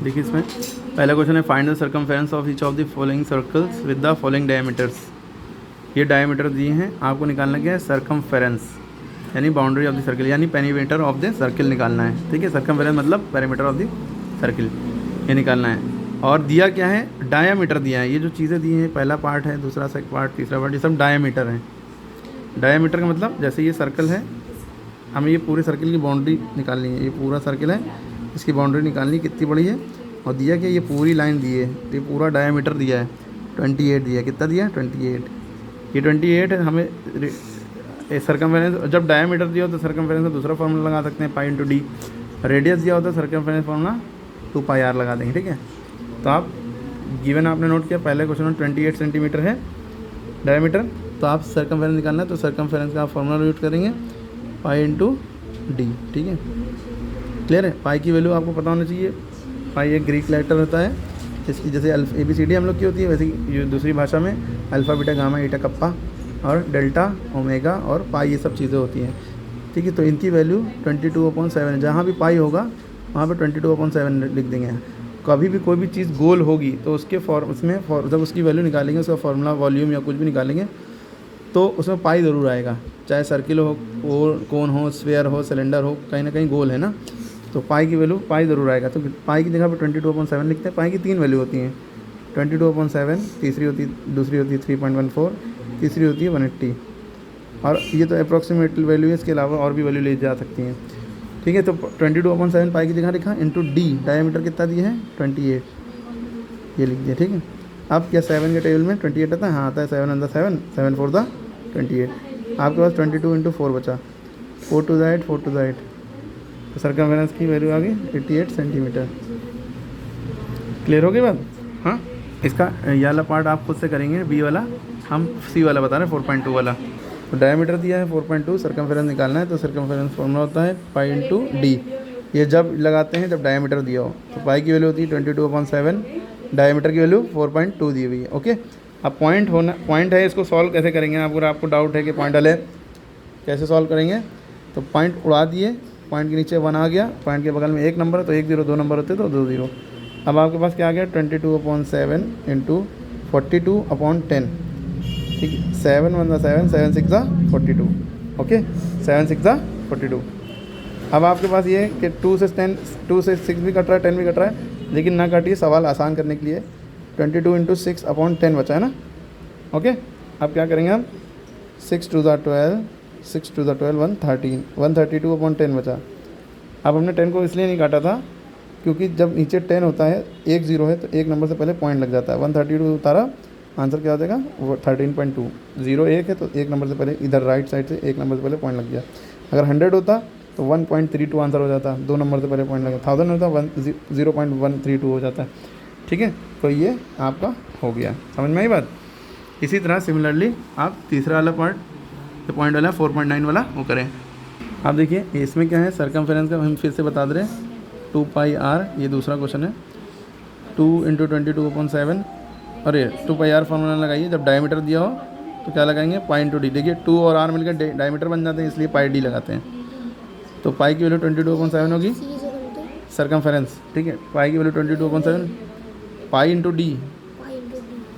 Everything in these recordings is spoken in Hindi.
देखिए इसमें पहला क्वेश्चन है find the circumference of each of the following circles with the following diameters. ये डायमीटर दिए हैं, आपको निकालना क्या है सर्कमफेरेंस यानी बाउंड्री ऑफ द सर्कल यानी पेरीमीटर ऑफ द सर्कल निकालना है। ठीक है, सर्कमफेरेंस मतलब पेरीमीटर ऑफ द सर्कल ये निकालना है। और दिया क्या है डायामीटर दिया है। ये जो चीज़ें दी हैं पहला पार्ट है, दूसरा पार्ट, तीसरा पार्ट, ये सब डायामीटर हैं। डायामीटर का मतलब जैसे ये सर्कल है, हमें ये पूरे सर्कल की बाउंड्री निकालनी है। ये पूरा सर्कल है, इसकी बाउंड्री निकालनी कितनी बड़ी है। और दिया कि ये पूरी लाइन दी है, तो ये पूरा डायामीटर दिया है 28 दिया है। कितना दिया है 28। ये 28 है। हमें सर्कमफेरेंस जब डायामीटर दिया हो तो सर्कमफेरेंस का दूसरा फार्मूला लगा सकते हैं पाई इंटू डी। रेडियस दिया होता है सर्कमफेरेंस फार्मूला 2πr लगा देंगे। ठीक है, तो आप गिवन आपने नोट किया पहले क्वेश्चन में 28 सेंटीमीटर है डायमीटर, तो आप सर्कमफेरेंस निकालना है तो सर्कमफेरेंस का आप फार्मूला यूज करेंगे पाई इंटू डी। ठीक है, क्लियर है। पाई की वैल्यू आपको पता होना चाहिए। पाई एक ग्रीक लेटर होता है, इसकी जैसे ABCD हम लोग की होती है वैसे ही दूसरी भाषा में अल्फ़ा बीटा गामा ईटा कप्पा और डेल्टा ओमेगा और पाई ये सब चीज़ें होती हैं। ठीक है, तो इनकी वैल्यू 22/7 है। जहाँ भी पाई होगा वहाँ पे 22/7 लिख देंगे। कभी भी कोई भी चीज़ गोल होगी तो उसके जब उसकी वैल्यू निकालेंगे, उसका फार्मूला वॉल्यूम या कुछ भी निकालेंगे तो उसमें पाई ज़रूर आएगा। चाहे सर्किल हो, कोन हो, स्फीयर हो, सिलेंडर हो, कहीं ना कहीं गोल है ना, तो पाई की वैल्यू पाई ज़रूर आएगा। तो पाई की जगह पर 22/7 लिखते हैं। पाई की 3 वैल्यू होती हैं 22/7, दूसरी होती है 3.14, तीसरी होती है 180। और ये तो अप्रॉक्सीमेट वैल्यू है, इसके अलावा और भी वैल्यू ले जा सकती हैं। ठीक है, तो 22/7 पाई की जगह लिखा इंटू डी। डायमीटर कितना दिए हैं 28, ये लिख दिया। ठीक है, अब क्या 7 के टेबल में 28 आता है? हाँ आता है। 7 × 7, 7 4 द 28। आपके पास 22 × 4 बचा, 4 2 8, 4 2 8। तो सर्कमफेरेंस की वैल्यू आ गई 88 सेंटीमीटर। क्लियर हो गई बात? हाँ, इसका ये वाला पार्ट आप खुद से करेंगे, बी वाला हम सी वाला बता रहे हैं 4.2 वाला। तो डायमीटर दिया है 4.2, सर्कमफेरेंस निकालना है तो सर्कमफेरेंस फॉर्मूला होता है पाई इंटू डी। ये जब लगाते हैं जब डायमीटर दिया हो, तो पाई की वैल्यू होती है 22/7, डायमीटर की वैल्यू 4.2 दी हुई है। ओके, अब पॉइंट है, इसको सॉल्व कैसे करेंगे? अगर आपको डाउट है कि पॉइंट है कैसे सॉल्व करेंगे, तो पॉइंट उड़ा दिए, पॉइंट के नीचे 1 आ गया, पॉइंट के बगल में 1 नंबर है तो 1 0, 2 नंबर होते तो 2 0। अब आपके पास क्या आ गया 22/7 इंटू 42/10। ठीक है, 7 1 7, 7 6 42। ओके, 7 6 42। अब आपके पास ये कि 2 से 6 भी कट रहा है, 10 भी कट रहा है, लेकिन ना काटिए, सवाल आसान करने के लिए 22 × 6/10 बचा है ना। ओके, अब क्या करेंगे हम 6 2 12, 6 2 12 113, 132/10 बचा। अब हमने 10 को इसलिए नहीं काटा था क्योंकि जब नीचे 10 होता है, 1 0 है तो 1 नंबर से पहले पॉइंट लग जाता है। 132 उतारा, आंसर क्या हो जाएगा वो 13.2। 0 1 है तो 1 नंबर से पहले इधर राइट साइड से 1 नंबर से पहले पॉइंट लग गया। अगर 100 होता तो 1.32 आंसर हो जाता, 2 नंबर से पहले पॉइंट लगा। 1000 होता 0.132 हो जाता है। ठीक है, तो ये आपका हो गया। समझ में आई बात? इसी तरह सिमिलरली आप तीसरा वाला पार्ट जो पॉइंट वाला 4.9 वाला वो करें। आप देखिए इसमें क्या है, सर्कमफेरेंस का हम फिर से बता दे रहे हैं 2πr। ये दूसरा क्वेश्चन है 2 × 22/7। अरे 2πr फार्मूला लगाइए। जब डायमीटर दिया हो तो क्या लगाएंगे पाई इंटू डी। देखिए 2 और r मिलकर डायमीटर बन जाते हैं, इसलिए पाई डी लगाते हैं। तो पाई की वैल्यू 22/7 होगी सर्कमफेरेंस। ठीक है, पाई की वैल्यू 22/7 पाई इंटू डी।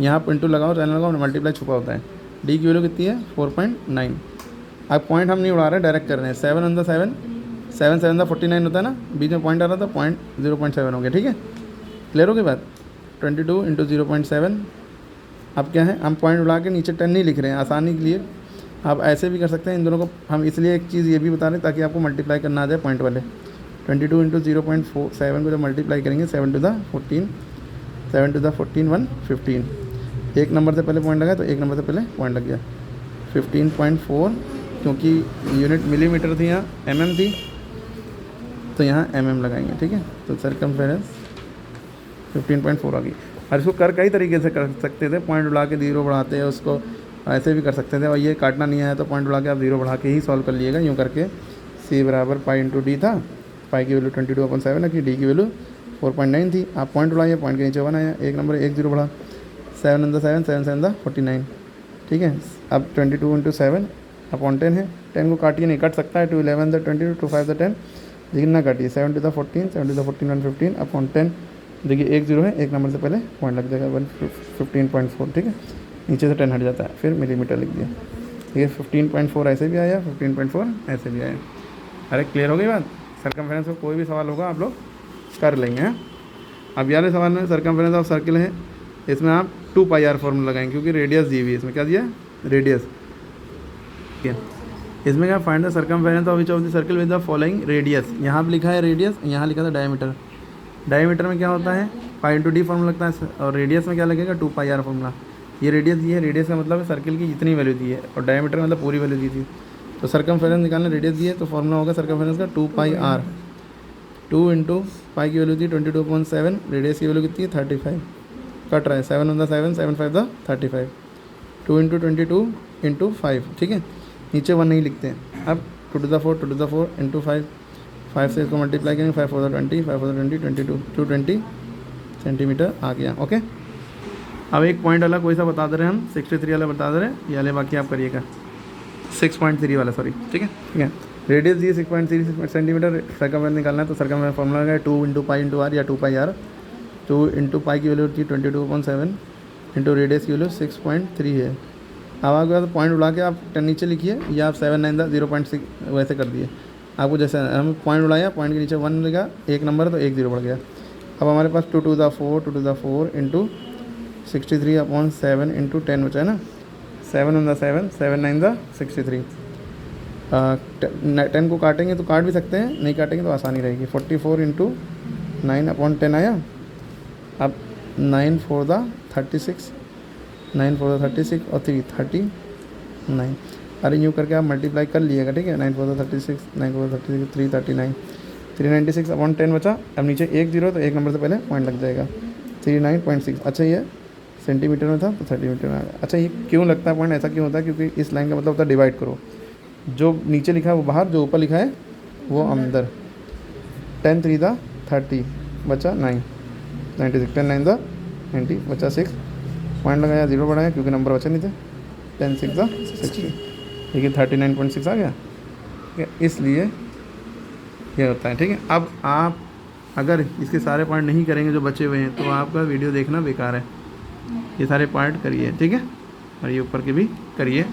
यहाँ पर इंटू लगाओ, चैनल लगाओ, मल्टीप्लाई छुपा होता है। डी की वैल्यू कितनी है 4.9। अब पॉइंट हम नहीं उड़ा रहे, डायरेक्ट कर रहे हैं। 7 × 7, 7 7 49 होता है ना, बीच में पॉइंट आ रहा था, पॉइंट 0.7 हो गया। ठीक है, क्लियर हो गई बात? 22 × 0.7। अब क्या है, हम पॉइंट उड़ा के नीचे 10 नहीं लिख रहे हैं, आसानी के लिए आप ऐसे भी कर सकते हैं। इन दोनों को हम इसलिए एक चीज़ ये भी बता रहे हैं ताकि आपको मल्टीप्लाई करना आ जाए पॉइंट वाले। 22 × 0.7 को जब मल्टीप्लाई करेंगे 7 to the 14, 115। एक नंबर से पहले पॉइंट लगा तो 1 नंबर से पहले पॉइंट लग गया 15.4, क्योंकि यूनिट मिलीमीटर थी, यहाँ mm थी, तो यहाँ mm लगाएंगे। ठीक है, तो सर्कमफेरेंस 15.4 आ गई। और इसको कई तरीके से कर सकते थे, पॉइंट उड़ा के 0 बढ़ाते हैं, उसको ऐसे भी कर सकते थे। और ये काटना नहीं आया तो पॉइंट उड़ा के आप 0 बढ़ा के ही सॉल्व कर लीजिएगा। यूँ करके C बराबर पाई इंटू डी था, पाई की वैल्यू 22/7 रखी, डी की वैल्यू 4.9 थी। आप पॉइंट उड़ाइए, पॉइंट के नीचे 1 आया, 1 नंबर 1 0 बढ़ा, 7 × 7, 7 7 49। ठीक है, अब 22 × 7/10 है। 10 को काटिए, नहीं कट सकता है, 2 11 22 2 5 10, लेकिन ना काटिए। 7 to the 14, 7 to the 14 115/10, देखिए 1 0 है, एक नंबर से पहले पॉइंट लग जाएगा 15.4, ठीक है। नीचे से 10 हट जाता है, फिर मिलीमीटर लिख दिया। ये 15.4 ऐसे भी आया, 15.4 ऐसे भी आया। अरे क्लियर हो गई बात। सर्कमफेरेंस का कोई भी सवाल होगा आप लोग कर लेंगे, हैं। अब यार सवाल में सर्कमफेरेंस ऑफ सर्किल है, इसमें आप 2πr फॉर्मूला लगाएंगे क्योंकि रेडियस दी हुई है। इसमें क्या दिया है? रेडियस। ठीक है, इसमें क्या find the circumference of each of the circle with the following radius. यहाँ पे लिखा है रेडियस, यहाँ लिखा था डायमीटर। डायमीटर में क्या होता है? π/d फॉर्मूला लगता है, और रेडियस में क्या लगेगा? 2πr formula. ये रेडियस दी है, रेडियस का मतलब है सर्किल की जितनी वैल्यू दी है, और डायमीटर मतलब पूरी वैल्यू दी थी। तो सर्कमफेरेंस निकालना, रेडियस दी है तो फॉर्मूला होगा सर्कमफेरेंस का 2πr। 2 इंटू पाई की वैल्यू थी 22.7, रेडियस की वैल्यू कितनी है? 35। कट रहा है 7 × 7, 7 5 × 35। 2 इंटू 22 इंटू 5, ठीक है। नीचे 1 नहीं लिखते हैं। अब 2 to the 4 इंटू 5, 5 से इसको मल्टीप्लाई करेंगे, 5 4 20, 5 4 20, 22, 220 सेंटीमीटर आ गया। ओके, अब एक पॉइंट वाला कोई सा बता दे रहे हैं हम, 63 वाला बता दे रहे हैं, ये वाले बाकी आप करिएगा। 6.3 वाला, सॉरी, ठीक है। ठीक है, रेडियस दिए 6.3 सेंटीमीटर, सर्कमफेरेंस निकालना है तो सर्कमफेरेंस फॉर्मूला है 2 इंटू पाई इंटू आर या 2πr। 2 इंटू पाई की वैल्यू होती है 22.7 इंटू रेडियस की वैल्यू 6.3 है। अब आपके पास पॉइंट उड़ा के आप नीचे लिखिए, या आप 7 9 0.6 वैसे कर दिए। आपको जैसे हम पॉइंट उड़ाया, पॉइंट के नीचे 1 लगा, एक नंबर है तो 1 0 बढ़ गया। अब हमारे पास 2 to the 4 इंटू 63/7 इंटू 10 बचा है ना। 7 × 7, 7 9 63। 10 को काटेंगे तो काट भी सकते हैं, नहीं काटेंगे तो आसानी रहेगी। 44 इंटू 9/10 आया। अब 9 4 36, 9 4 36 और 3 39। अरे यूँ करके आप मल्टीप्लाई कर लीजिएगा, ठीक है। 9 4 36, 9 4 36, 3 39, 396/10 बचा। अब नीचे 1 0 तो एक नंबर से पहले पॉइंट लग जाएगा, 39.6। अच्छा, ये सेंटीमीटर में था तो सेंटीमीटर में आ गया। अच्छा, ये क्यों लगता है पॉइंट? ऐसा क्यों होता है? क्योंकि इस लाइन का मतलब होता है डिवाइड करो, जो नीचे लिखा है वो बाहर, जो ऊपर लिखा है वो अंदर। 10 3 30 बचा 9, 96, 10 9 90 बचा 6, पॉइंट लगाया, 0 बढ़ाया क्योंकि नंबर बचे नहीं थे। 10 6 60, देखिए 39.6 आ गया, ठीक है। इसलिए ये होता है, ठीक है। अब आप अगर इसके सारे पॉइंट नहीं करेंगे जो बचे हुए हैं तो आपका वीडियो देखना बेकार है। ये सारे पॉइंट करिए, ठीक है, और ये ऊपर के भी करिए।